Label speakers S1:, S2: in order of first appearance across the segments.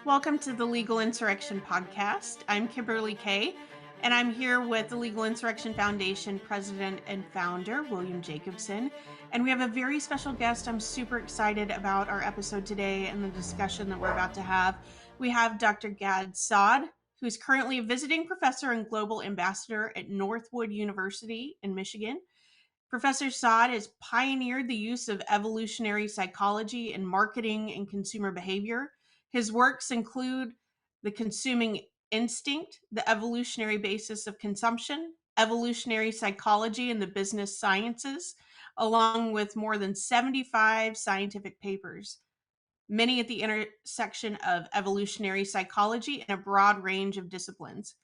S1: Welcome to the Legal Insurrection Podcast. I'm Kemberlee Kaye, and I'm here with the Legal Insurrection Foundation president and founder, William Jacobson. And we have a very special guest. I'm super excited about our episode today and the discussion that we're about to have. We have Dr. Gad Saad, who's currently a visiting professor and global ambassador at Northwood University in Michigan. Professor Saad has pioneered the use of evolutionary psychology in marketing and consumer behavior. His works include The Consuming Instinct, The Evolutionary Basis of Consumption, Evolutionary Psychology and the Business Sciences, along with more than 75 scientific papers, many at the intersection of evolutionary psychology and a broad range of disciplines.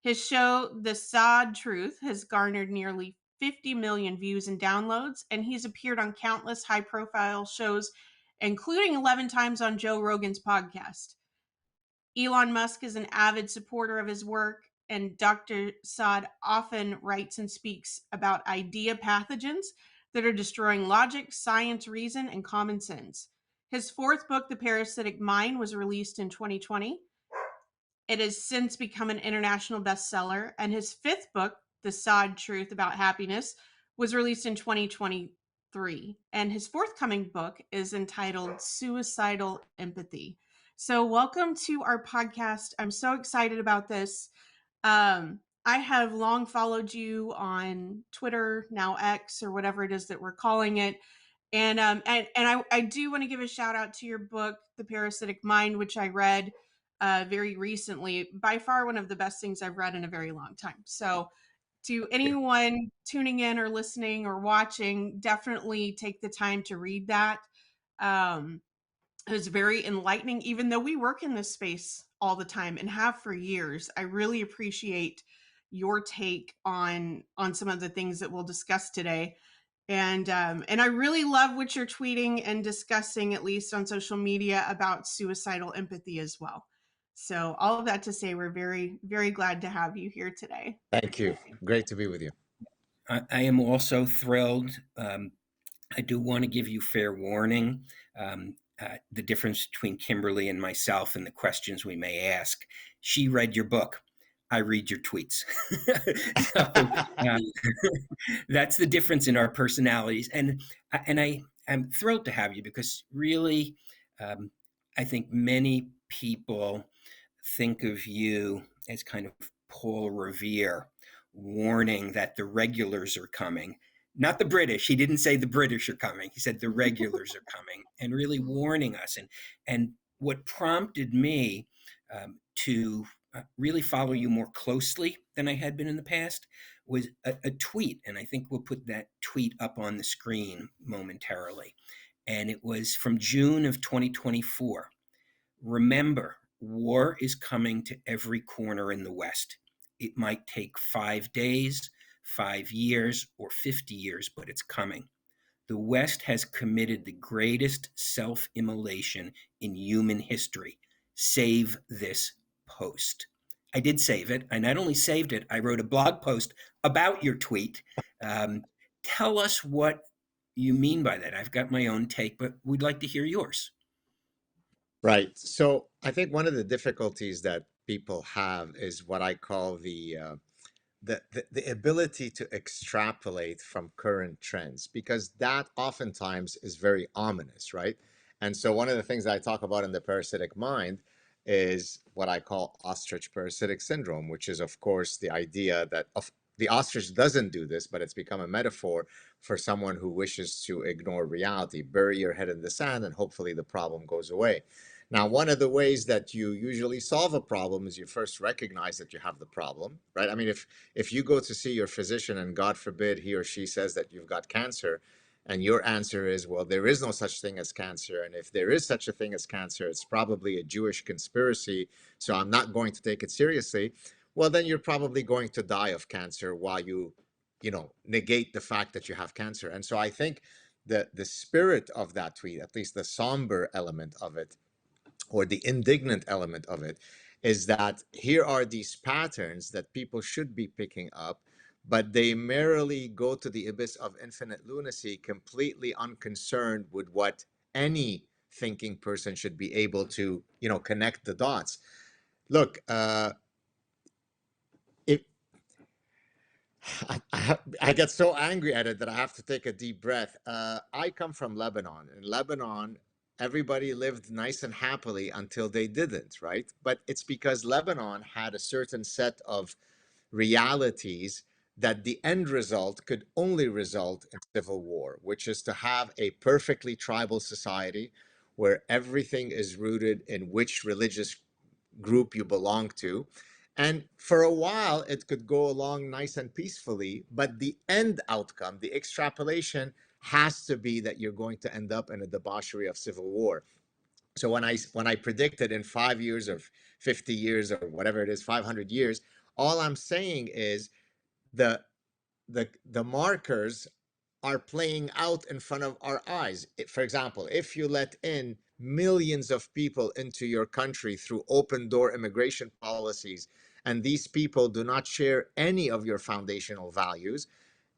S1: His show, The Saad Truth, has garnered nearly 50 million views and downloads, and he's appeared on countless high-profile shows, including 11 times on Joe Rogan's podcast. Elon Musk is an avid supporter of his work, and Dr. Saad often writes and speaks about idea pathogens that are destroying logic, science, reason, and common sense. His fourth book, The Parasitic Mind, was released in 2020. It has since become an international bestseller, and his fifth book, The Saad Truth About Happiness, was released in 2023. And his forthcoming book is entitled Suicidal Empathy. So welcome to our podcast. I'm so excited about this. I have long followed you on Twitter, now X, or whatever it is that we're calling it. And I do want to give a shout out to your book, The Parasitic Mind, which I read very recently. By far one of the best things I've read in a very long time. So to anyone tuning in or listening or watching, definitely take the time to read that. It was very enlightening, even though we work in this space all the time and have for years. I really appreciate your take on some of the things that we'll discuss today. And I really love what you're tweeting and discussing, at least on social media, about suicidal empathy as well. So all of that to say, we're very, very glad to have you here today.
S2: Thank you. Great to be with you.
S3: I am also thrilled. I do want to give you fair warning. The difference between Kimberly and myself and the questions we may ask. She read your book. I read your tweets. That's the difference in our personalities. And I'm thrilled to have you because really, I think many people think of you as kind of Paul Revere, warning that the regulars are coming. Not the British. He didn't say the British are coming. He said the regulars are coming, and really warning us. And what prompted me to really follow you more closely than I had been in the past was a tweet. And I think we'll put that tweet up on the screen momentarily. And it was from June of 2024. Remember, war is coming to every corner in the West. It might take 5 days, 5 years, or 50 years, but it's coming. The West has committed the greatest self-immolation in human history. Save this post. I did save it. I not only saved it, I wrote a blog post about your tweet. Tell us what you mean by that. I've got my own take, but we'd like to hear yours.
S2: Right. So I think one of the difficulties that people have is what I call the ability to extrapolate from current trends, because that oftentimes is very ominous, right? And so one of the things that I talk about in the Parasitic Mind is what I call ostrich parasitic syndrome, which is, of course, the idea that the ostrich doesn't do this, but it's become a metaphor for someone who wishes to ignore reality, bury your head in the sand, and hopefully the problem goes away. Now, one of the ways that you usually solve a problem is you first recognize that you have the problem, right? I mean, if you go to see your physician and God forbid he or she says that you've got cancer, and your answer is, well, there is no such thing as cancer. And if there is such a thing as cancer, it's probably a Jewish conspiracy, so I'm not going to take it seriously. Well, then you're probably going to die of cancer while you negate the fact that you have cancer. And so I think that the spirit of that tweet, at least the somber element of it, or the indignant element of it, is that here are these patterns that people should be picking up, but they merrily go to the abyss of infinite lunacy, completely unconcerned with what any thinking person should be able to, connect the dots. Look, it I get so angry at it that I have to take a deep breath. I come from Lebanon. In Lebanon, everybody lived nice and happily until they didn't, right? But it's because Lebanon had a certain set of realities that the end result could only result in civil war, which is to have a perfectly tribal society where everything is rooted in which religious group you belong to. And for a while, it could go along nice and peacefully, but the end outcome, the extrapolation, has to be that you're going to end up in a debauchery of civil war. So when I predicted in 5 years or 50 years or whatever it is, 500 years, all I'm saying is the the markers are playing out in front of our eyes. For example, if you let in millions of people into your country through open door immigration policies, and these people do not share any of your foundational values,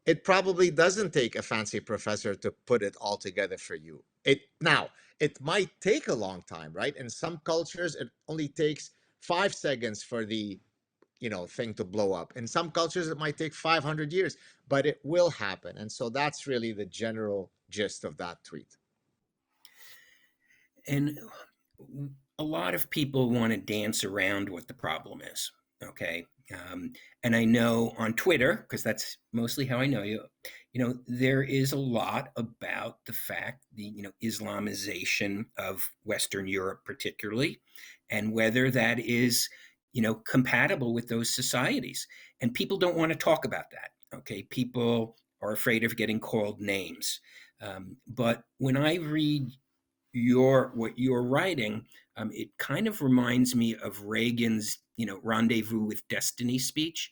S2: it probably doesn't take a fancy professor to put it all together for you. It might take a long time, right? In some cultures, it only takes 5 seconds for the thing to blow up. In some cultures, it might take 500 years, but it will happen. And so that's really the general gist of that tweet.
S3: And a lot of people want to dance around what the problem is. Okay. And I know on Twitter, because that's mostly how I know you, there is a lot about the fact, the Islamization of Western Europe, particularly, and whether that is, compatible with those societies. And people don't want to talk about that. Okay. People are afraid of getting called names. But when I read what you're writing, it kind of reminds me of Reagan's, rendezvous with destiny speech.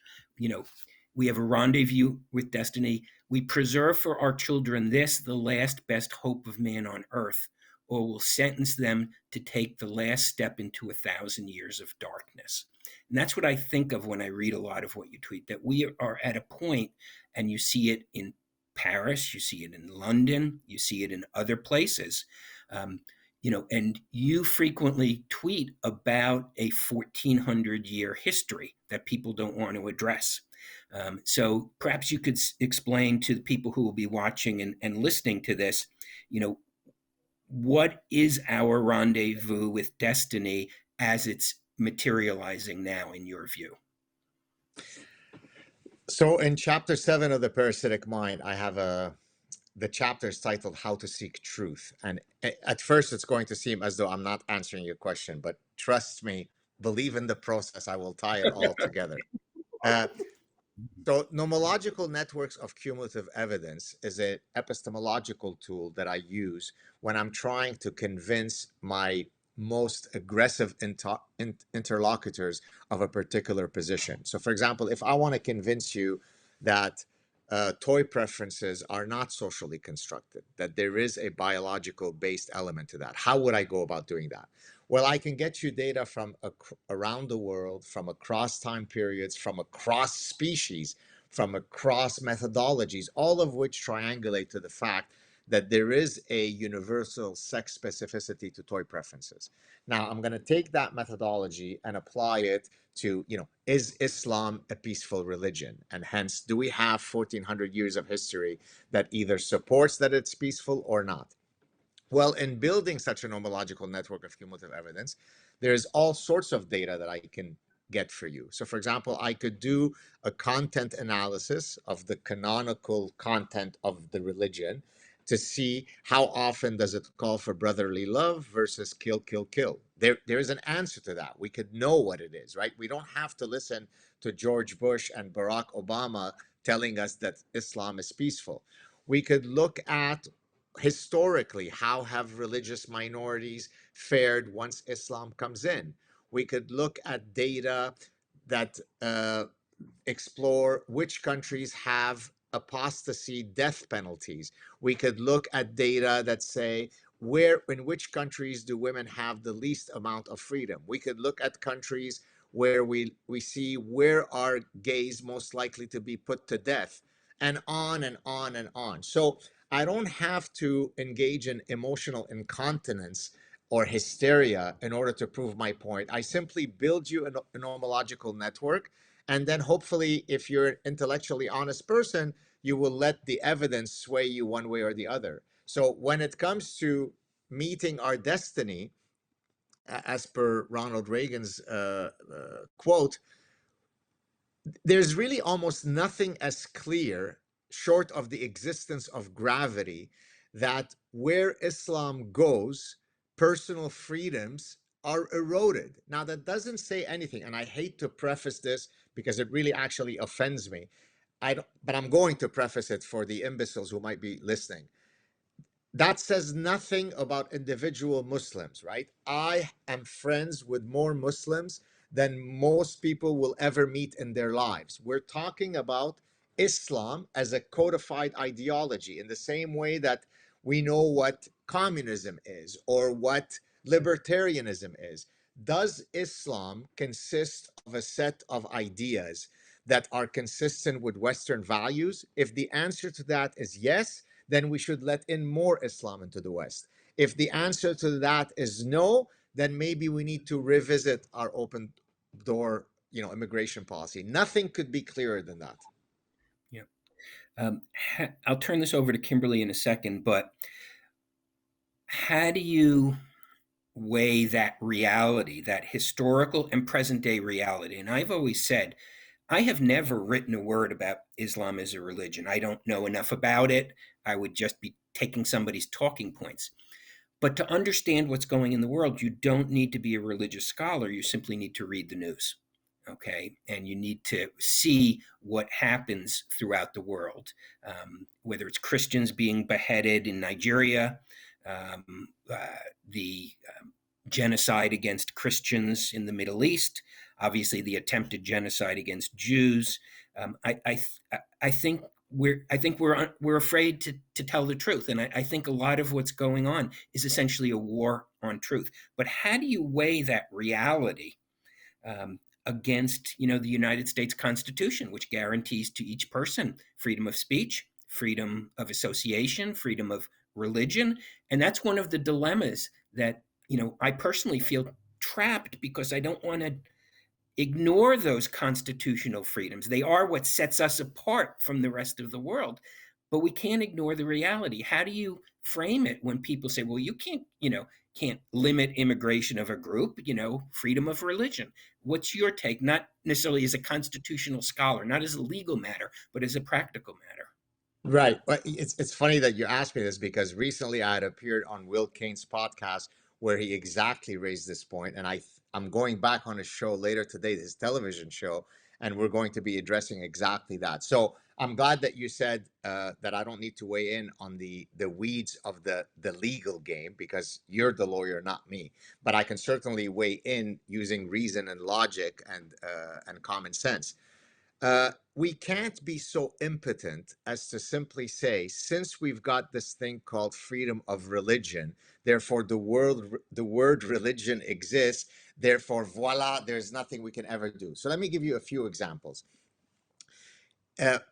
S3: We have a rendezvous with destiny. We preserve for our children this, the last best hope of man on earth, or we'll sentence them to take the last step into 1,000 years of darkness. And that's what I think of when I read a lot of what you tweet, that we are at a point, and you see it in Paris, you see it in London, you see it in other places. And you frequently tweet about a 1,400-year history that people don't want to address. So perhaps you could explain to the people who will be watching and listening to this, what is our rendezvous with destiny as it's materializing now, in your view?
S2: So in chapter 7 of the Parasitic Mind, I have the chapter is titled How to Seek Truth. And at first it's going to seem as though I'm not answering your question, but trust me, believe in the process, I will tie it all together. So nomological networks of cumulative evidence is an epistemological tool that I use when I'm trying to convince my most aggressive interlocutors of a particular position. So for example, if I want to convince you that toy preferences are not socially constructed, that there is a biological based element to that, how would I go about doing that? Well, I can get you data from around the world, from across time periods, from across species, from across methodologies, all of which triangulate to the fact that there is a universal sex specificity to toy preferences. Now, I'm going to take that methodology and apply it to, is Islam a peaceful religion? And hence, do we have 1,400 years of history that either supports that it's peaceful or not? Well, in building such a nomological network of cumulative evidence, there's all sorts of data that I can get for you. So for example, I could do a content analysis of the canonical content of the religion to see how often does it call for brotherly love versus kill, kill, kill. There is an answer to that. We could know what it is, right? We don't have to listen to George Bush and Barack Obama telling us that Islam is peaceful. We could look at historically, how have religious minorities fared once Islam comes in? We could look at data that explore which countries have apostasy death penalties. We could look at data that say in which countries do women have the least amount of freedom. We could look at countries where we see where are gays most likely to be put to death, and on and on and on. So I don't have to engage in emotional incontinence or hysteria in order to prove my point. I simply build you a nomological network. And then hopefully, if you're an intellectually honest person, you will let the evidence sway you one way or the other. So when it comes to meeting our destiny, as per Ronald Reagan's quote, there's really almost nothing as clear, short of the existence of gravity, that where Islam goes, personal freedoms are eroded. Now, that doesn't say anything, and I hate to preface this because it really actually offends me. But I'm going to preface it for the imbeciles who might be listening. That says nothing about individual Muslims, right? I am friends with more Muslims than most people will ever meet in their lives. We're talking about Islam as a codified ideology in the same way that we know what communism is or what libertarianism is. Does Islam consist of a set of ideas that are consistent with Western values? If the answer to that is yes, then we should let in more Islam into the West. If the answer to that is no, then maybe we need to revisit our open door, immigration policy. Nothing could be clearer than that.
S3: Yeah. I'll turn this over to Kimberly in a second, but how do you weigh that reality, that historical and present day reality? And I've always said, I have never written a word about Islam as a religion. I don't know enough about it. I would just be taking somebody's talking points. But to understand what's going in the world, you don't need to be a religious scholar. You simply need to read the news. Okay. And you need to see what happens throughout the world, whether it's Christians being beheaded in Nigeria, the genocide against Christians in the Middle East, obviously the attempted genocide against Jews. I think we're afraid to tell the truth, and I think a lot of what's going on is essentially a war on truth. But how do you weigh that reality against the United States Constitution, which guarantees to each person freedom of speech, freedom of association, freedom of religion? And that's one of the dilemmas that I personally feel trapped, because I don't want to ignore those constitutional freedoms. They are what sets us apart from the rest of the world, but we can't ignore the reality. How do you frame it when people say, well, you can't limit immigration of a group, freedom of religion? What's your take? Not necessarily as a constitutional scholar, not as a legal matter, but as a practical matter.
S2: Right. But it's funny that you asked me this, because recently I had appeared on Will Kane's podcast where he exactly raised this point, and I'm going back on his show later today, his television show, and we're going to be addressing exactly that. So I'm glad that you said that I don't need to weigh in on the weeds of the legal game, because you're the lawyer, not me. But I can certainly weigh in using reason and logic and common sense. We can't be so impotent as to simply say, since we've got this thing called freedom of religion, therefore the word religion exists, therefore voila, there's nothing we can ever do. So let me give you a few examples.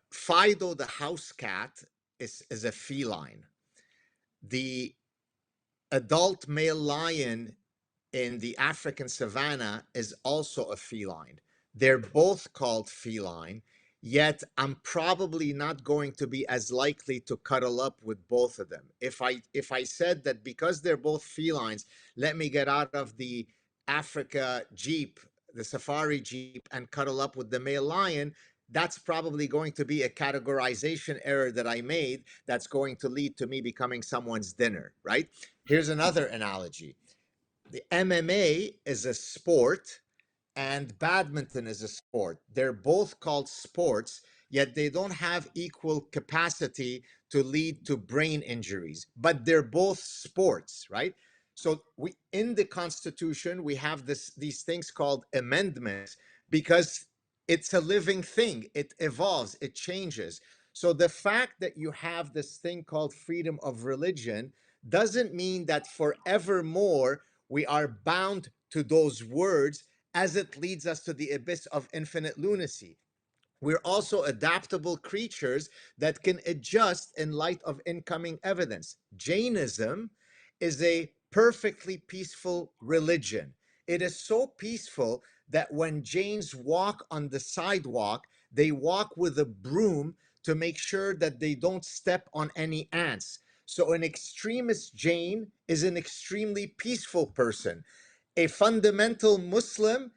S2: Fido the house cat is a feline. The adult male lion in the African savanna is also a feline. They're both called feline, yet I'm probably not going to be as likely to cuddle up with both of them. If I said that because they're both felines, let me get out of the Africa Jeep, the safari Jeep, and cuddle up with the male lion, that's probably going to be a categorization error that I made that's going to lead to me becoming someone's dinner, right? Here's another analogy. The MMA is a sport and badminton is a sport. They're both called sports, yet they don't have equal capacity to lead to brain injuries, but they're both sports, right? So we, in the Constitution, we have these things called amendments, because it's a living thing. It evolves, it changes. So the fact that you have this thing called freedom of religion doesn't mean that forevermore we are bound to those words, as it leads us to the abyss of infinite lunacy. We're also adaptable creatures that can adjust in light of incoming evidence. Jainism is a perfectly peaceful religion. It is so peaceful that when Jains walk on the sidewalk, they walk with a broom to make sure that they don't step on any ants. So, an extremist Jain is an extremely peaceful person. A fundamental Muslim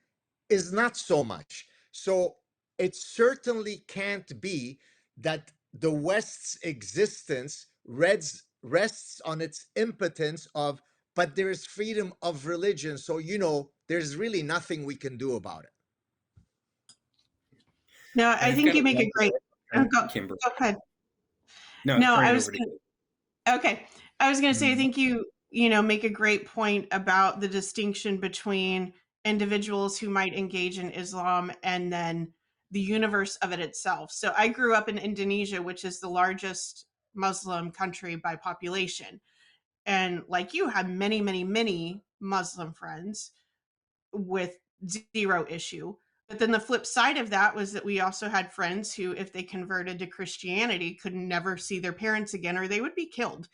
S2: is not so much. So, it certainly can't be that the West's existence rests on its impotence of, but there is freedom of religion. So, there's really nothing we can do about it.
S1: No,
S3: And
S1: I
S3: I've
S1: think
S3: got
S1: you
S3: a
S1: make
S3: lot
S1: a great. Oh, go,
S3: Kimberly.
S1: go ahead.
S3: No,
S1: No,
S3: turn
S1: I
S3: it
S1: was
S3: over to
S1: gonna,
S3: you.
S1: okay. I was going to say, I think you make a great point about the distinction between individuals who might engage in Islam and then the universe of it itself. So I grew up in Indonesia, which is the largest Muslim country by population. And like you, had many, many, many Muslim friends with zero issue. But then the flip side of that was that we also had friends who, if they converted to Christianity, could never see their parents again or they would be killed.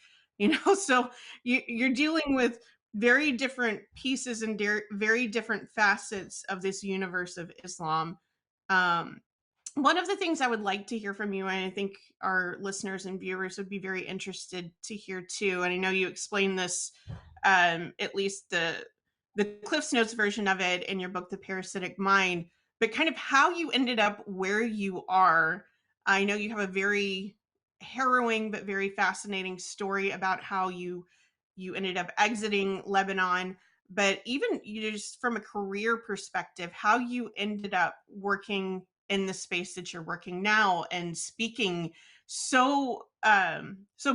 S1: So you're dealing with very different pieces and very different facets of this universe of Islam. Um, One of the things I would like to hear from you, and I think our listeners and viewers would be very interested to hear too, and I know you explained this, at least the Cliff's Notes version of it in your book, The Parasitic Mind, but kind of how you ended up where you are. I know you have a very harrowing but very fascinating story about how you ended up exiting Lebanon, but even just from a career perspective, how you ended up working in the space that you're working now and speaking so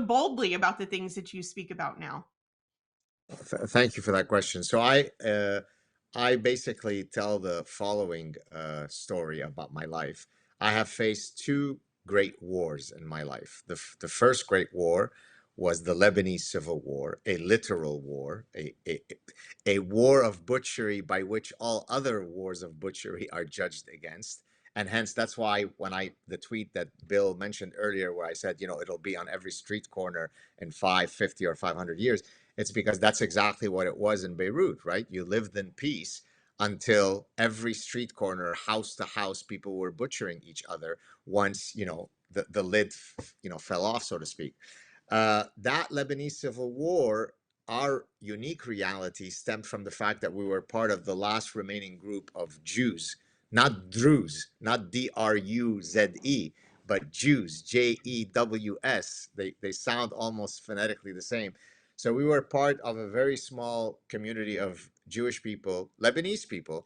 S1: boldly about the things that you speak about now.
S2: Thank you for that question. So I basically tell the following story about my life. I have faced two great wars in my life. The first great war was the Lebanese Civil War, a literal war, a war of butchery by which all other wars of butchery are judged against. And hence, that's why when the tweet that Bill mentioned earlier, where I said, it'll be on every street corner in 550 or 500 years, it's because that's exactly what it was in Beirut, right? You lived in peace until every street corner, house to house, people were butchering each other once, the lid, fell off, so to speak. That Lebanese civil war, our unique reality stemmed from the fact that we were part of the last remaining group of Jews, not Druze, not Druze, but Jews, Jews. They sound almost phonetically the same. So we were part of a very small community of Jewish people, Lebanese people,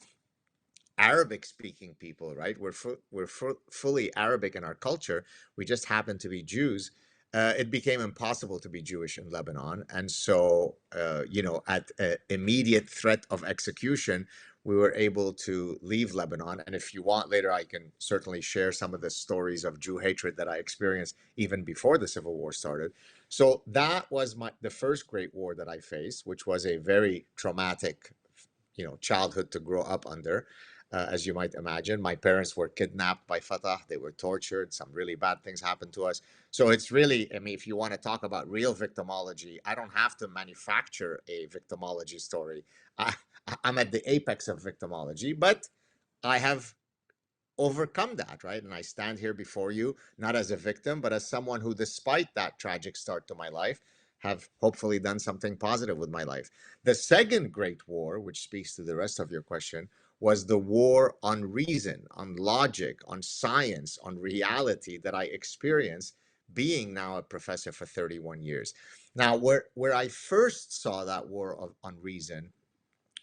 S2: Arabic speaking people, right? We're fully Arabic in our culture. We just happen to be Jews. It became impossible to be Jewish in Lebanon. And so, at immediate threat of execution, we were able to leave Lebanon. And if you want later, I can certainly share some of the stories of Jew hatred that I experienced even before the Civil War started. So that was the first great war that I faced, which was a very traumatic, childhood to grow up under. As you might imagine, my parents were kidnapped by Fatah. They were tortured. Some really bad things happened to us. So it's really, if you want to talk about real victimology, I don't have to manufacture a victimology story. I'm at the apex of victimology, but I have overcome that, right? And I stand here before you, not as a victim, but as someone who, despite that tragic start to my life, have hopefully done something positive with my life. The second great war, which speaks to the rest of your question, was the war on reason, on logic, on science, on reality that I experienced being now a professor for 31 years. Now, where I first saw that war on reason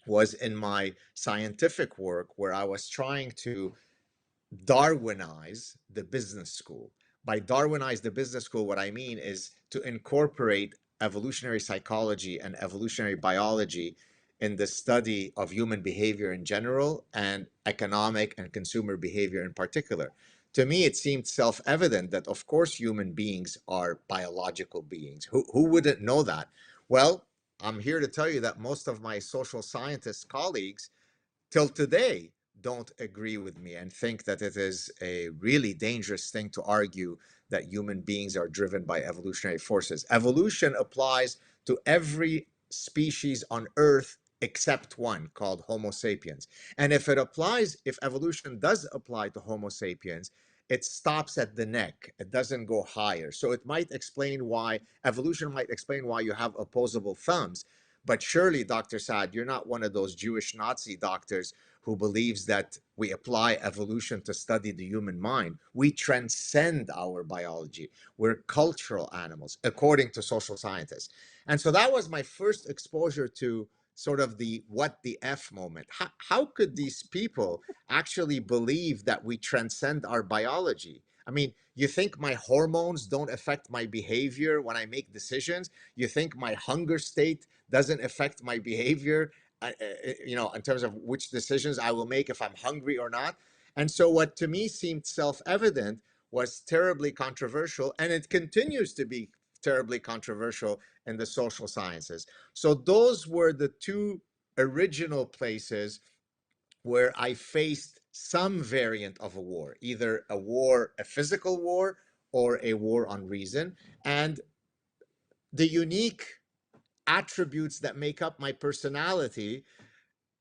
S2: was in my scientific work, where I was trying to Darwinize the business school. By Darwinize the business school, what I mean is to incorporate evolutionary psychology and evolutionary biology in the study of human behavior in general and economic and consumer behavior in particular. To me, it seemed self-evident that, of course, human beings are biological beings. Who wouldn't know that? Well, I'm here to tell you that most of my social scientist colleagues till today don't agree with me and think that it is a really dangerous thing to argue that human beings are driven by evolutionary forces. Evolution applies to every species on Earth except one, called Homo sapiens. And if evolution does apply to Homo sapiens, it stops at the neck. It doesn't go higher. So it might explain why evolution might explain why you have opposable thumbs. But surely, Dr. Saad, you're not one of those Jewish Nazi doctors who believes that we apply evolution to study the human mind. We transcend our biology. We're cultural animals, according to social scientists. And so that was my first exposure to sort of the what the F moment. How could these people actually believe that we transcend our biology? I mean, you think my hormones don't affect my behavior when I make decisions? You think my hunger state doesn't affect my behavior, in terms of which decisions I will make if I'm hungry or not? And so what to me seemed self-evident was terribly controversial, and it continues to be terribly controversial in the social sciences. So those were the two original places where I faced some variant of a war, either a physical war, or a war on reason. And the unique attributes that make up my personality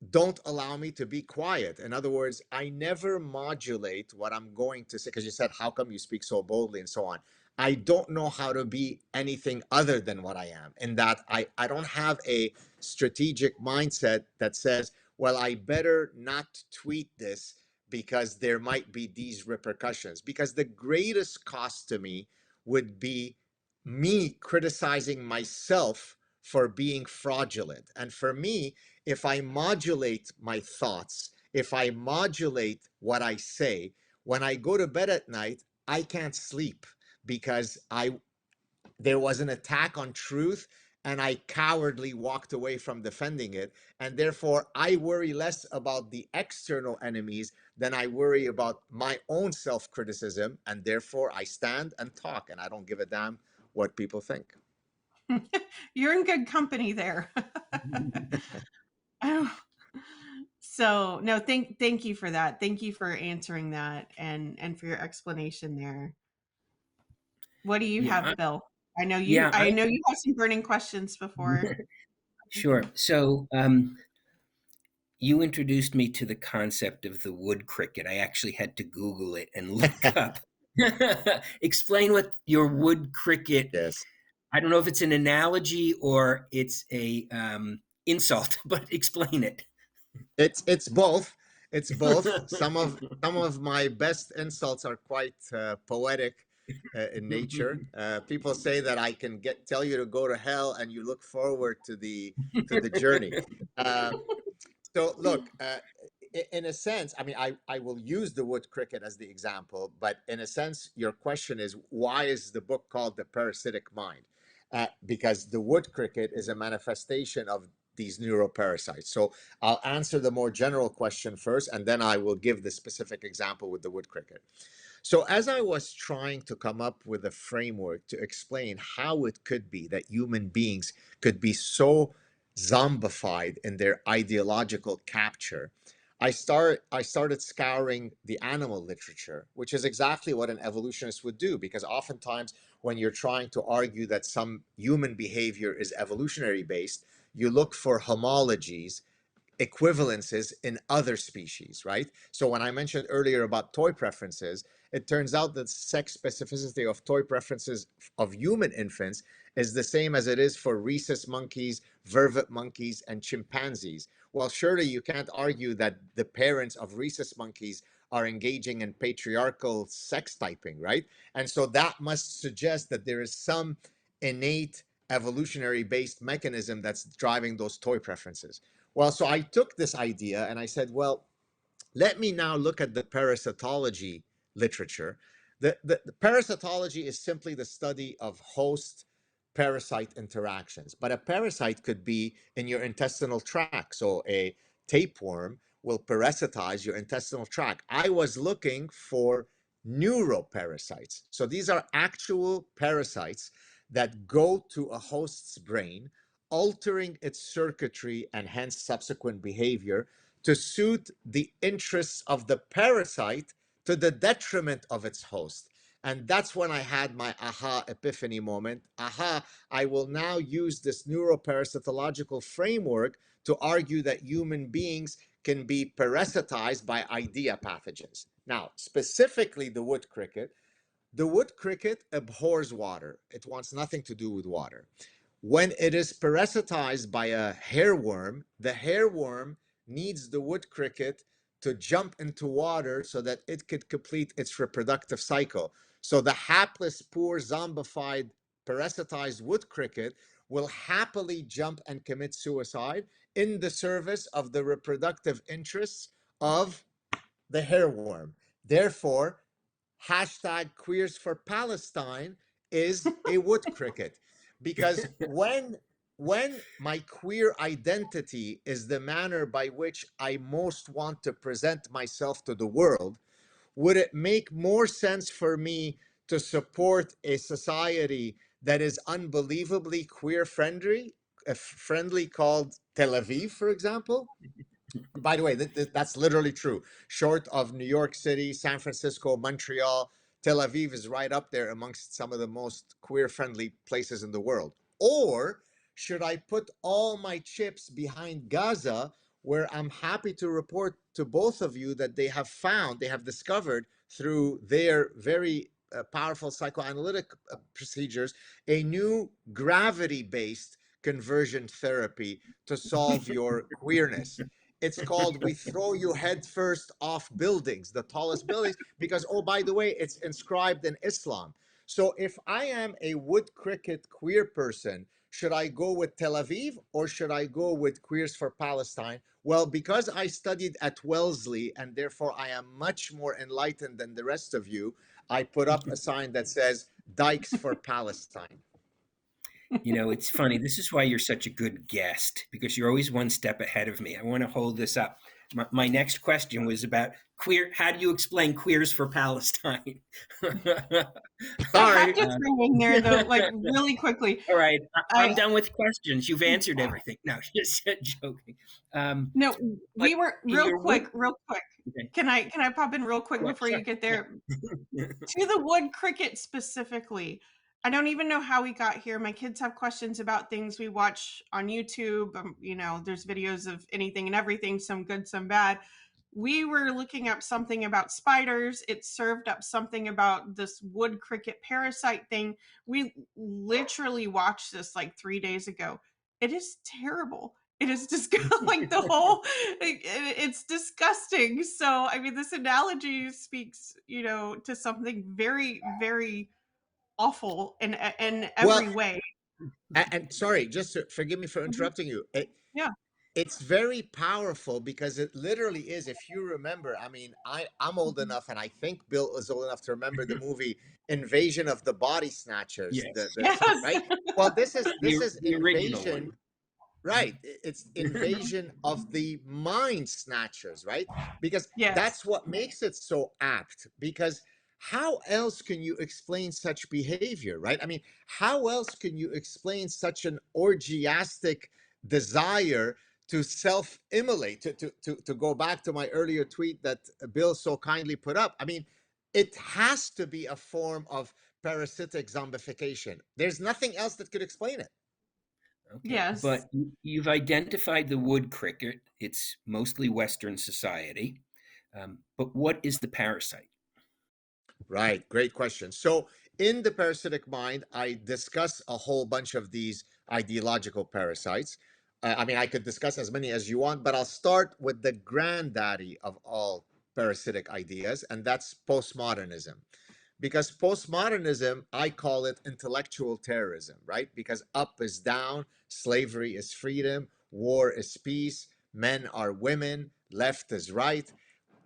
S2: don't allow me to be quiet. In other words, I never modulate what I'm going to say, because you said, how come you speak so boldly and so on? I don't know how to be anything other than what I am, in that I don't have a strategic mindset that says, well, I better not tweet this because there might be these repercussions. Because the greatest cost to me would be me criticizing myself for being fraudulent. And for me, if I modulate my thoughts, if I modulate what I say, when I go to bed at night, I can't sleep because there was an attack on truth and I cowardly walked away from defending it. And therefore, I worry less about the external enemies than I worry about my own self-criticism. And therefore, I stand and talk, and I don't give a damn what people think.
S1: You're in good company there. So no, thank you for that. Thank you for answering that and for your explanation there. What do you have, Bill? I know you
S3: yeah,
S1: have some burning questions before.
S3: sure. So you introduced me to the concept of the wood cricket. I actually had to Google it and look up. Explain what your wood cricket.
S2: Yes.
S3: I don't know if it's an analogy or it's a insult, but explain it.
S2: It's both. It's both. Some of my best insults are quite poetic in nature. People say that I can tell you to go to hell, and you look forward to the journey. Uh, so look, in a sense, I mean, I will use the wood cricket as the example, but in a sense, your question is, why is the book called The Parasitic Mind? Because the wood cricket is a manifestation of these neuroparasites. So I'll answer the more general question first, and then I will give the specific example with the wood cricket. So as I was trying to come up with a framework to explain how it could be that human beings could be so zombified in their ideological capture, I started scouring the animal literature, which is exactly what an evolutionist would do, because oftentimes when you're trying to argue that some human behavior is evolutionary based, you look for homologies, equivalences in other species, right? So when I mentioned earlier about toy preferences, it turns out that sex specificity of toy preferences of human infants is the same as it is for rhesus monkeys, vervet monkeys, and chimpanzees. Well, surely you can't argue that the parents of rhesus monkeys are engaging in patriarchal sex typing, right? And so that must suggest that there is some innate evolutionary based mechanism that's driving those toy preferences. Well, so I took this idea and I said, well, let me now look at the parasitology literature. The parasitology is simply the study of host parasite interactions, but a parasite could be in your intestinal tract. So a tapeworm will parasitize your intestinal tract. I was looking for neuroparasites. So these are actual parasites that go to a host's brain, altering its circuitry and hence subsequent behavior to suit the interests of the parasite to the detriment of its host. And that's when I had my aha epiphany moment. Aha, I will now use this neuroparasitological framework to argue that human beings can be parasitized by idea pathogens. Now, specifically the wood cricket. The wood cricket abhors water. It wants nothing to do with water. When it is parasitized by a hairworm, the hairworm needs the wood cricket to jump into water so that it could complete its reproductive cycle. So the hapless, poor, zombified, parasitized wood cricket will happily jump and commit suicide in the service of the reproductive interests of the hairworm. Therefore, hashtag queers for Palestine is a wood cricket, because when my queer identity is the manner by which I most want to present myself to the world, would it make more sense for me to support a society that is unbelievably queer friendly called Tel Aviv, for example? By the way, that's literally true. Short of New York City, San Francisco, Montreal, Tel Aviv is right up there amongst some of the most queer-friendly places in the world. Or should I put all my chips behind Gaza, where I'm happy to report to both of you that they have discovered through their very powerful psychoanalytic procedures, a new gravity-based conversion therapy to solve your queerness. It's called "We Throw You Head First Off Buildings," the tallest buildings, because, oh, by the way, it's inscribed in Islam. So if I am a wood cricket queer person, should I go with Tel Aviv or should I go with Queers for Palestine? Well, because I studied at Wellesley and therefore I am much more enlightened than the rest of you, I put up a sign that says Dykes for Palestine.
S3: You know, it's funny. This is why you're such a good guest, because you're always one step ahead of me. I want to hold this up. My next question was about queer. How do you explain Queers for Palestine?
S1: I have to throw in there though, like really quickly.
S3: All right, I'm done with questions. You've answered everything. No, just joking.
S1: No, we were real quick.
S3: Okay.
S1: Can I pop in real quick before you get there? To the wood cricket specifically, I don't even know how we got here. My kids have questions about things we watch on YouTube. You know, there's videos of anything and everything, some good, some bad. We were looking up something about spiders. It served up something about this wood cricket parasite thing. We literally watched this like 3 days ago. It is terrible. It is just like the whole, it's disgusting. So, I mean, this analogy speaks, you know, to something very, very awful in every way.
S2: And sorry, forgive me for interrupting you.
S1: Yeah.
S2: It's very powerful because it literally is. If you remember, I mean, I'm old enough, and I think Bill is old enough to remember the movie Invasion of the Body Snatchers.
S3: Yes.
S1: Yes.
S2: Right. Well, this is
S3: The original
S2: invasion.
S3: one.
S2: Right. It's invasion of the mind snatchers, right? Because
S1: Yes.
S2: that's what makes it so apt. Because how else can you explain such behavior, right? I mean, how else can you explain such an orgiastic desire to self-immolate, to go back to my earlier tweet that Bill so kindly put up? I mean, it has to be a form of parasitic zombification. There's nothing else that could explain it.
S3: Okay.
S1: Yes.
S3: But you've identified the wood cricket. It's mostly Western society. But what is the parasite?
S2: Right. Great question. So in the parasitic mind, I discuss a whole bunch of these ideological parasites. I mean, I could discuss as many as you want, but I'll start with the granddaddy of all parasitic ideas, and that's postmodernism. Because postmodernism, I call it intellectual terrorism, right? Because up is down, slavery is freedom, war is peace, men are women, left is right.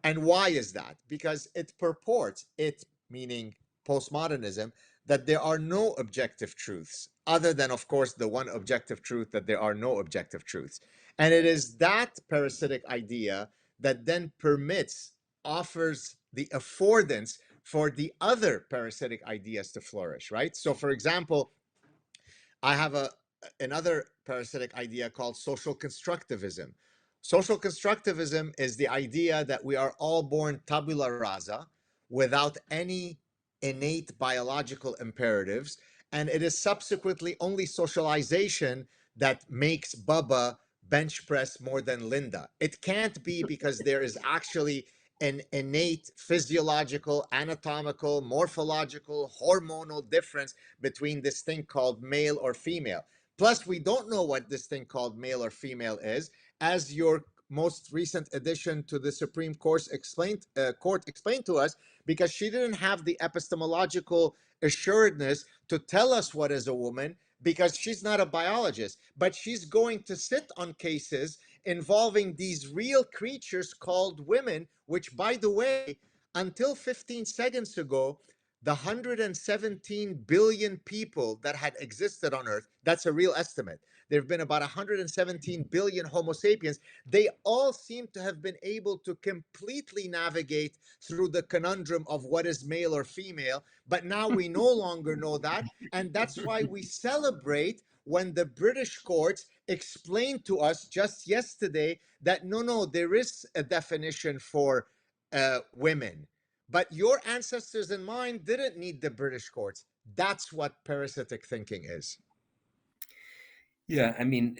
S2: And why is that? Because it purports, it meaning postmodernism, that there are no objective truths, other than, of course, the one objective truth that there are no objective truths. And it is that parasitic idea that then offers the affordance for the other parasitic ideas to flourish, right? So, for example, I have another parasitic idea called social constructivism, Social constructivism is the idea that we are all born tabula rasa without any innate biological imperatives, and it is subsequently only socialization that makes Bubba bench press more than Linda. It can't be, because there is actually an innate physiological, anatomical, morphological, hormonal difference between this thing called male or female. Plus, we don't know what this thing called male or female is, as your most recent addition to the Supreme Court explained to us, because she didn't have the epistemological assuredness to tell us what is a woman, because she's not a biologist, but she's going to sit on cases involving these real creatures called women, which, by the way, until 15 seconds ago, the 117 billion people that had existed on Earth, that's a real estimate. There have been about 117 billion Homo sapiens. They all seem to have been able to completely navigate through the conundrum of what is male or female. But now we no longer know that. And that's why we celebrate when the British courts explained to us just yesterday that no, there is a definition for women. But your ancestors and mine didn't need the British courts. That's what parasitic thinking is.
S3: Yeah, I mean,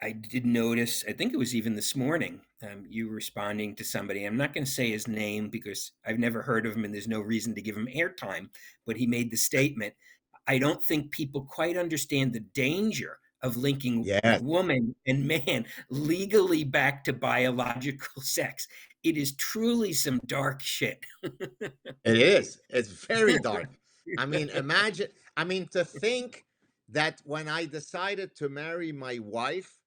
S3: I did notice, I think it was even this morning, you responding to somebody. I'm not going to say his name because I've never heard of him and there's no reason to give him airtime, but he made the statement, I don't think people quite understand the danger of linking
S2: Yes,
S3: woman and man legally back to biological sex. It is truly some dark shit.
S2: it is. It's very dark. I mean, imagine, to think that when I decided to marry my wife,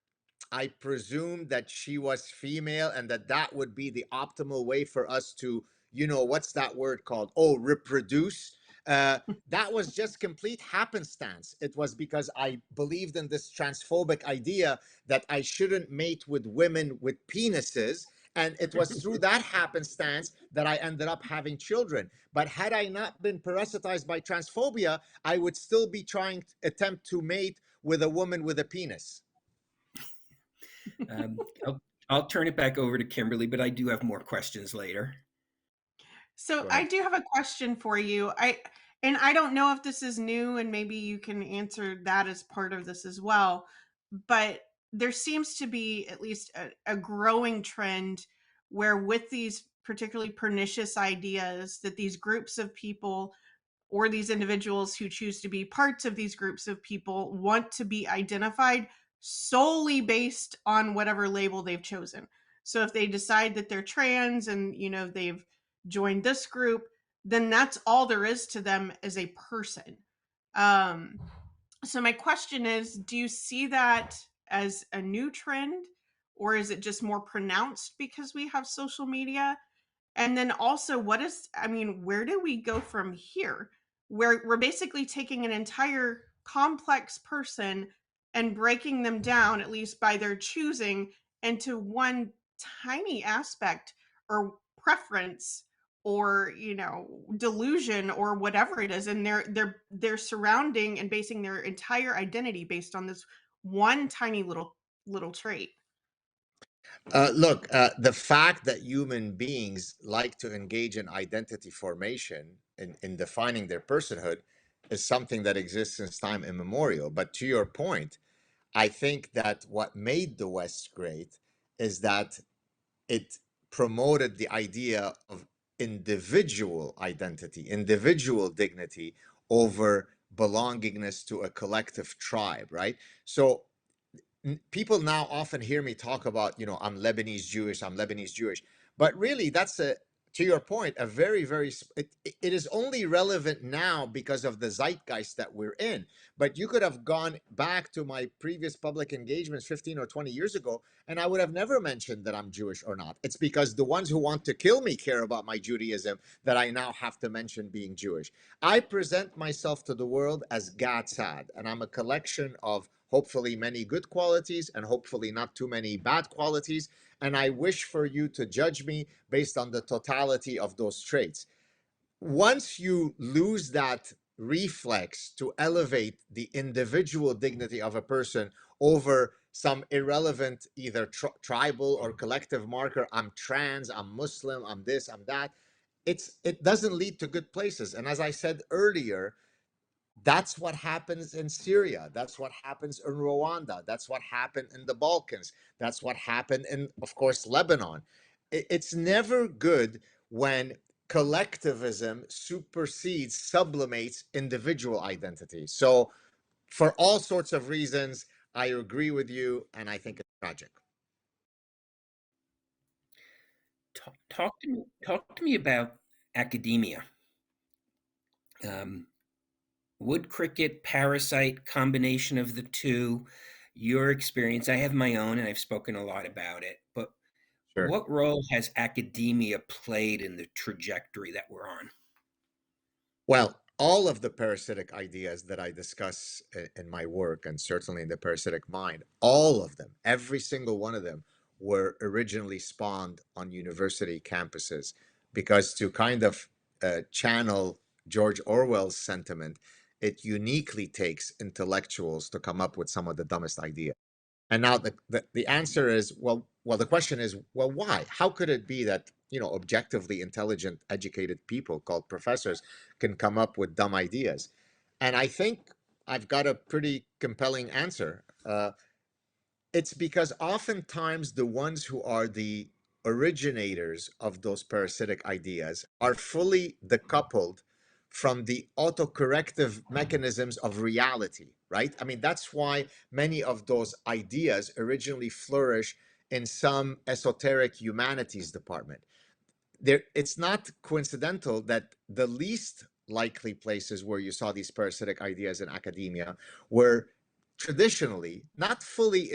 S2: I presumed that she was female and that that would be the optimal way for us to, what's that word called? Oh, reproduce. Uh, that was just complete happenstance. It was because I believed in this transphobic idea that I shouldn't mate with women with penises. And it was through that happenstance that I ended up having children. But had I not been parasitized by transphobia, I would still be trying to attempt to mate with a woman with a penis.
S3: Um, I'll turn it back over to Kimberly, but I do have more questions later.
S1: So I do have a question for you. I don't know if this is new, and maybe you can answer that as part of this as well. But there seems to be at least a growing trend where, with these particularly pernicious ideas, that these groups of people or these individuals who choose to be parts of these groups of people want to be identified solely based on whatever label they've chosen. So if they decide that they're trans and they've joined this group, then that's all there is to them as a person. So my question is, do you see that as a new trend, or is it just more pronounced because we have social media? And then also, where do we go from here? Where we're basically taking an entire complex person and breaking them down, at least by their choosing, into one tiny aspect or preference or delusion or whatever it is, and they're surrounding and basing their entire identity based on this one tiny little trait.
S2: Look, the fact that human beings like to engage in identity formation in defining their personhood is something that exists since time immemorial. But to your point, I think that what made the West great is that it promoted the idea of individual identity, individual dignity over belongingness to a collective tribe, right? So people now often hear me talk about, I'm Lebanese Jewish, I'm Lebanese Jewish. But really, that's to your point, a very, very, it is only relevant now because of the zeitgeist that we're in. But you could have gone back to my previous public engagements 15 or 20 years ago, and I would have never mentioned that I'm Jewish or not. It's because the ones who want to kill me care about my Judaism that I now have to mention being Jewish. I present myself to the world as Gad Saad, and I'm a collection of hopefully many good qualities and hopefully not too many bad qualities. And I wish for you to judge me based on the totality of those traits. Once you lose that reflex to elevate the individual dignity of a person over some irrelevant either tribal or collective marker. I'm trans, I'm Muslim, I'm this, I'm that. It doesn't lead to good places. And as I said earlier, that's what happens in Syria. That's what happens in Rwanda. That's what happened in the Balkans. That's what happened in, of course, Lebanon. It's never good when collectivism supersedes, sublimates individual identity. So, for all sorts of reasons, I agree with you, and I think it's tragic.
S3: Talk to me about academia. Wood cricket, parasite, combination of the two, your experience. I have my own, and I've spoken a lot about it. But
S2: Sure.
S3: what role has academia played in the trajectory that we're on?
S2: Well, all of the parasitic ideas that I discuss in my work, and certainly in the Parasitic Mind, all of them, every single one of them, were originally spawned on university campuses, because to kind of channel George Orwell's sentiment, it uniquely takes intellectuals to come up with some of the dumbest ideas. And now the answer is, well, the question is, well, why? How could it be that, objectively intelligent, educated people called professors can come up with dumb ideas? And I think I've got a pretty compelling answer. It's because oftentimes the ones who are the originators of those parasitic ideas are fully decoupled from the autocorrective mechanisms of reality, right? I mean, that's why many of those ideas originally flourish in some esoteric humanities department. It's not coincidental that the least likely places where you saw these parasitic ideas in academia were traditionally not fully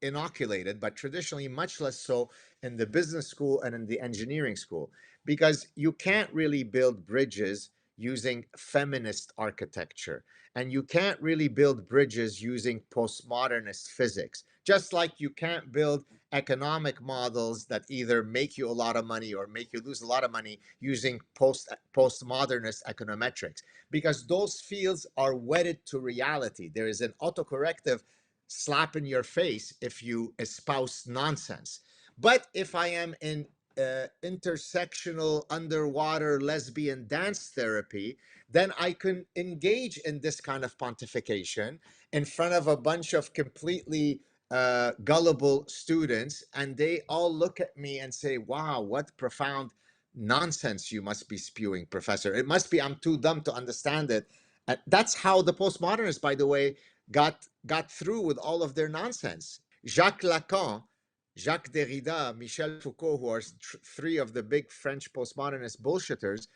S2: inoculated, but traditionally much less so in the business school and in the engineering school, because you can't really build bridges using feminist architecture, and you can't really build bridges using postmodernist physics, just like you can't build economic models that either make you a lot of money or make you lose a lot of money using postmodernist econometrics, because those fields are wedded to reality. There is an autocorrective slap in your face if you espouse nonsense. But if I am in intersectional underwater lesbian dance therapy, then I can engage in this kind of pontification in front of a bunch of completely gullible students, and they all look at me and say, wow, what profound nonsense you must be spewing, professor. It must be I'm too dumb to understand it. That's how the postmodernists, by the way, got through with all of their nonsense. Jacques Lacan, Jacques Derrida, Michel Foucault, who are three of the big French postmodernist bullshitters,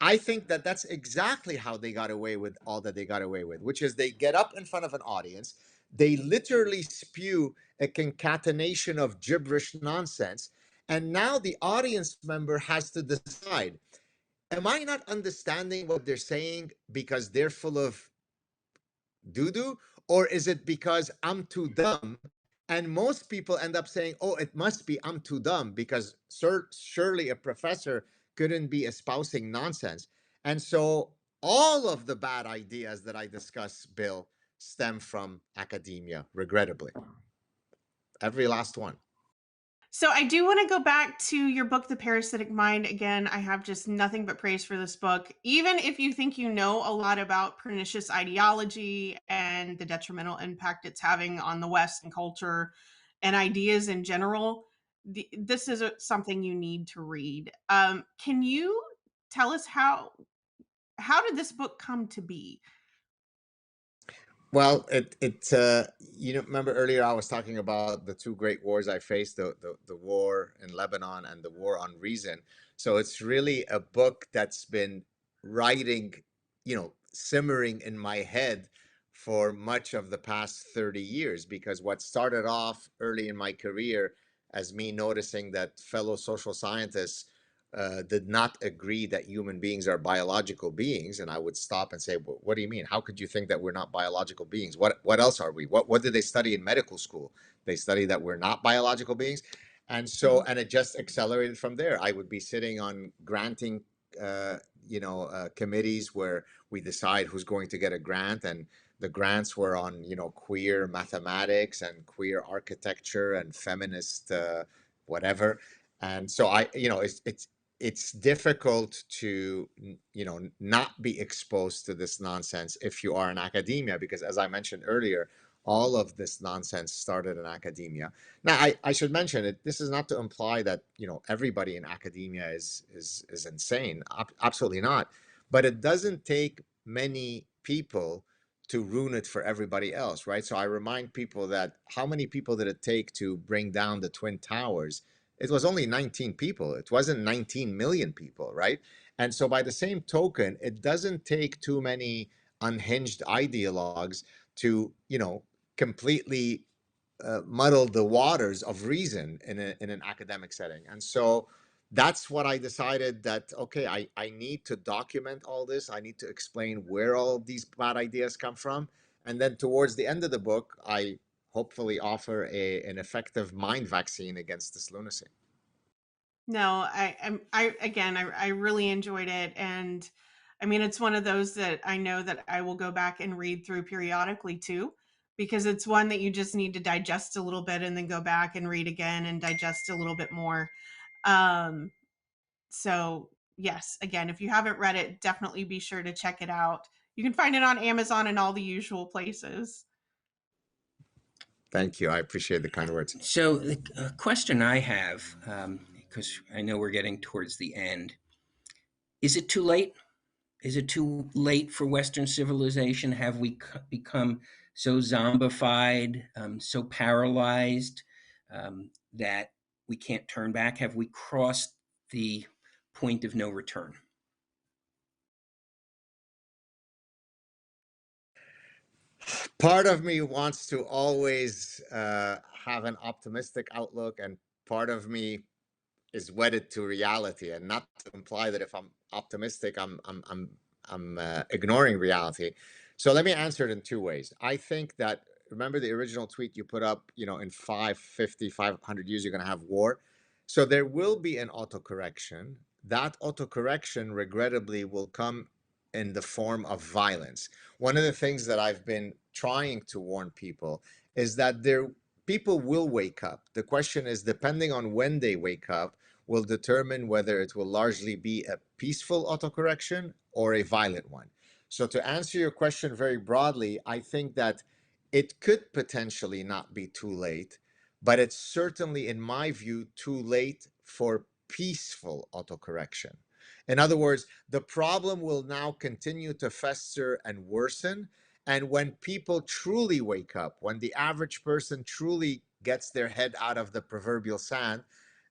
S2: I think that that's exactly how they got away with all that they got away with, which is they get up in front of an audience, they literally spew a concatenation of gibberish nonsense, and now the audience member has to decide, am I not understanding what they're saying because they're full of doo-doo, or is it because I'm too dumb? And most people end up saying, oh, it must be I'm too dumb, because surely a professor couldn't be espousing nonsense. And so all of the bad ideas that I discuss, Bill, stem from academia, regrettably. Every last one.
S1: So I do want to go back to your book, The Parasitic Mind. Again, I have just nothing but praise for this book. Even if you think you know a lot about pernicious ideology and the detrimental impact it's having on the West and culture and ideas in general, this is something you need to read. Can you tell us how did this book come to be?
S2: Well, remember earlier I was talking about the two great wars I faced, the war in Lebanon and the war on reason. So it's really a book that's been writing, simmering in my head for much of the past 30 years, because what started off early in my career as me noticing that fellow social scientists did not agree that human beings are biological beings, and I would stop and say, well, "What do you mean? How could you think that we're not biological beings? What else are we? What did they study in medical school? They study that we're not biological beings." And so, and it just accelerated from there. I would be sitting on granting committees where we decide who's going to get a grant, and the grants were on queer mathematics and queer architecture and feminist whatever. And so it's difficult to not be exposed to this nonsense if you are in academia, because as I mentioned earlier, all of this nonsense started in academia. Now, I should mention it. This is not to imply that everybody in academia is insane. Absolutely not. But it doesn't take many people to ruin it for everybody else, right? So I remind people that how many people did it take to bring down the Twin Towers? It was only 19 people. It wasn't 19 million people, right? And so by the same token, it doesn't take too many unhinged ideologues to completely muddle the waters of reason in an academic setting. And so that's what I decided, that okay, I need to document all this. I need to explain where all of these bad ideas come from. And then towards the end of the book, I hopefully offer an effective mind vaccine against this lunacy.
S1: No, I really enjoyed it. And I mean, it's one of those that I know that I will go back and read through periodically too, because it's one that you just need to digest a little bit and then go back and read again and digest a little bit more. Um, so yes, again, if you haven't read it, definitely be sure to check it out. You can find it on Amazon and all the usual places.
S2: Thank you. I appreciate the kind words.
S3: So the question I have, because I know we're getting towards the end, is it too late? Is it too late for Western civilization? Have we become so zombified, so paralyzed that we can't turn back? Have we crossed the point of no return?
S2: Part of me wants to always have an optimistic outlook, and part of me is wedded to reality. And not to imply that if I'm optimistic, I'm ignoring reality. So let me answer it in two ways. I think that, remember the original tweet you put up, in 500 years, you're going to have war. So there will be an autocorrection. That autocorrection, regrettably, will come in the form of violence. One of the things that I've been trying to warn people is that people will wake up. The question is, depending on when they wake up, will determine whether it will largely be a peaceful autocorrection or a violent one. So to answer your question very broadly, I think that it could potentially not be too late, but it's certainly, in my view, too late for peaceful autocorrection. In other words, the problem will now continue to fester and worsen. And when people truly wake up, when the average person truly gets their head out of the proverbial sand,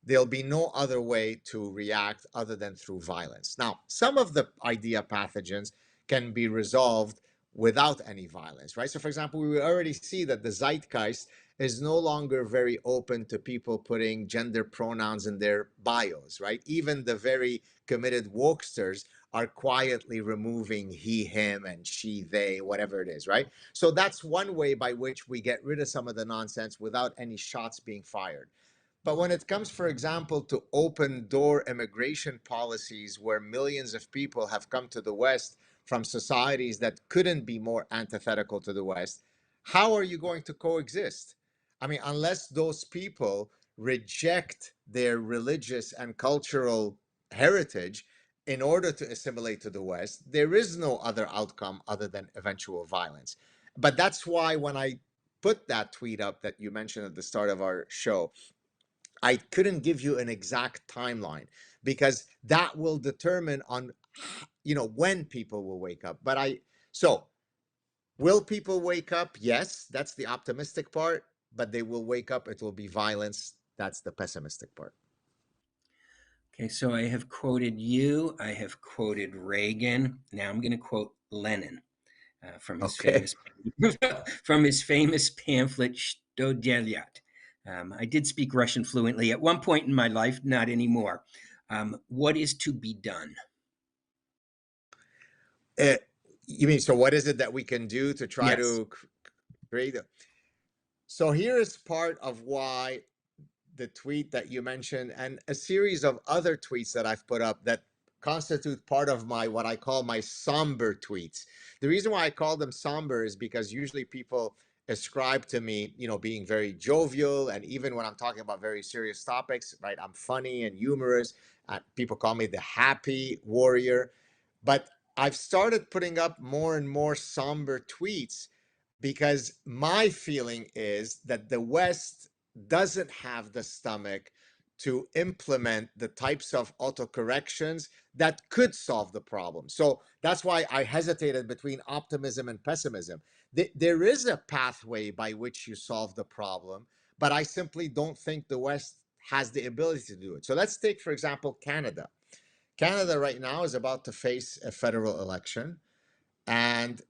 S2: there'll be no other way to react other than through violence. Now, some of the idea pathogens can be resolved without any violence, right? So, for example, we already see that the zeitgeist is no longer very open to people putting gender pronouns in their bios, right? Even the very committed wokesters are quietly removing he, him, and she, they, whatever it is, right? So that's one way by which we get rid of some of the nonsense without any shots being fired. But when it comes, for example, to open door immigration policies where millions of people have come to the West from societies that couldn't be more antithetical to the West, how are you going to coexist? I mean, unless those people reject their religious and cultural heritage in order to assimilate to the West, there is no other outcome other than eventual violence. But that's why when I put that tweet up that you mentioned at the start of our show, I couldn't give you an exact timeline, because that will determine on when people will wake up. So will people wake up? Yes, that's the optimistic part, but they will wake up. It will be violence. That's the pessimistic part.
S3: Okay, so I have quoted you, I have quoted Reagan. Now I'm going to quote Lenin from his
S2: Okay.
S3: famous pamphlet "Что делать?" I did speak Russian fluently at one point in my life, not anymore. What is to be done?
S2: You mean, so what is it that we can do to try
S3: Yes.
S2: to create a... So here is part of why the tweet that you mentioned and a series of other tweets that I've put up that constitute part of my, what I call my somber tweets. The reason why I call them somber is because usually people ascribe to me, being very jovial. And even when I'm talking about very serious topics, right, I'm funny and humorous. People call me the happy warrior. But I've started putting up more and more somber tweets because my feeling is that the West doesn't have the stomach to implement the types of autocorrections that could solve the problem. So that's why I hesitated between optimism and pessimism. There is a pathway by which you solve the problem, but I simply don't think the West has the ability to do it. So let's take, for example, Canada. Canada right now is about to face a federal election, and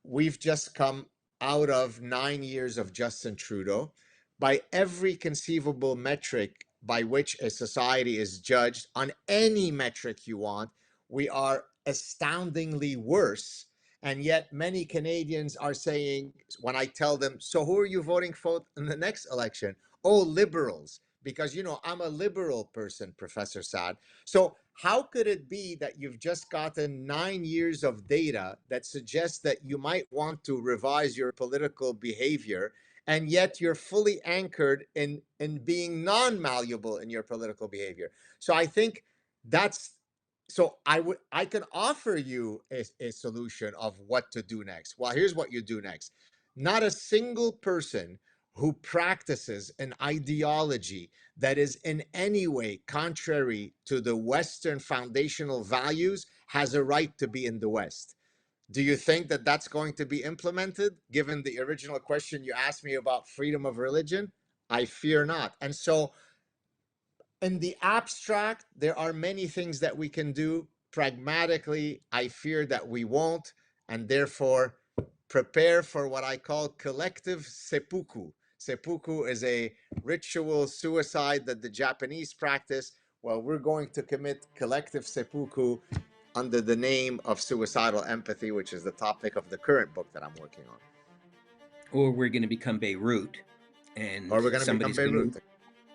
S2: we've just come out of 9 years of Justin Trudeau. By every conceivable metric by which a society is judged, on any metric you want, we are astoundingly worse. And yet many Canadians are saying, when I tell them, so who are you voting for in the next election? Oh, liberals, because I'm a liberal person, Professor Saad. So how could it be that you've just gotten 9 years of data that suggests that you might want to revise your political behavior, and yet you're fully anchored in being non-malleable in your political behavior? So I think that's, so I can offer you a solution of what to do next. Well, here's what you do next. Not a single person who practices an ideology that is in any way contrary to the Western foundational values has a right to be in the West. Do you think that that's going to be implemented, given the original question you asked me about freedom of religion? I fear not. And so in the abstract, there are many things that we can do. Pragmatically, I fear that we won't, and therefore prepare for what I call collective seppuku. Seppuku is a ritual suicide that the Japanese practice. Well, we're going to commit collective seppuku under the name of suicidal empathy, which is the topic of the current book that I'm working on.
S3: Or we're going to become Beirut, and
S2: Or we're going to become Beirut.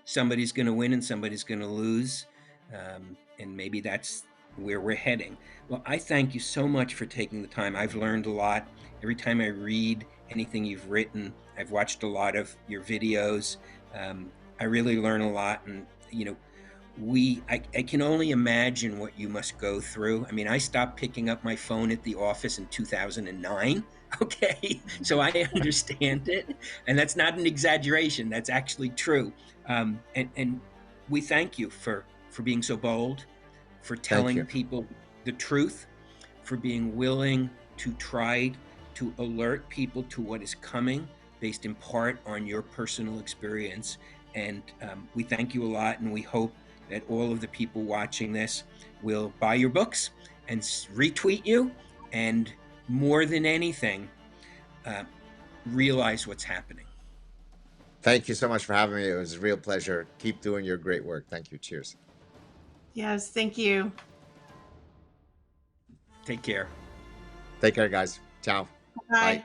S3: Somebody's going to win and somebody's going to lose, and maybe that's where we're heading. Well, I thank you so much for taking the time. I've learned a lot. Every time I read anything you've written, I've watched a lot of your videos. I really learn a lot, and I can only imagine what you must go through. I mean, I stopped picking up my phone at the office in 2009. Okay, so I understand it, and that's not an exaggeration. That's actually true. And we thank you for being so bold, for telling people the truth, for being willing to try to alert people to what is coming based in part on your personal experience. And we thank you a lot, and we hope that all of the people watching this will buy your books and retweet you, and more than anything, realize what's happening.
S2: Thank you so much for having me. It was a real pleasure. Keep doing your great work. Thank you. Cheers.
S1: Yes, thank you.
S3: Take care.
S2: Take care, guys. Ciao.
S1: Bye.
S2: Bye.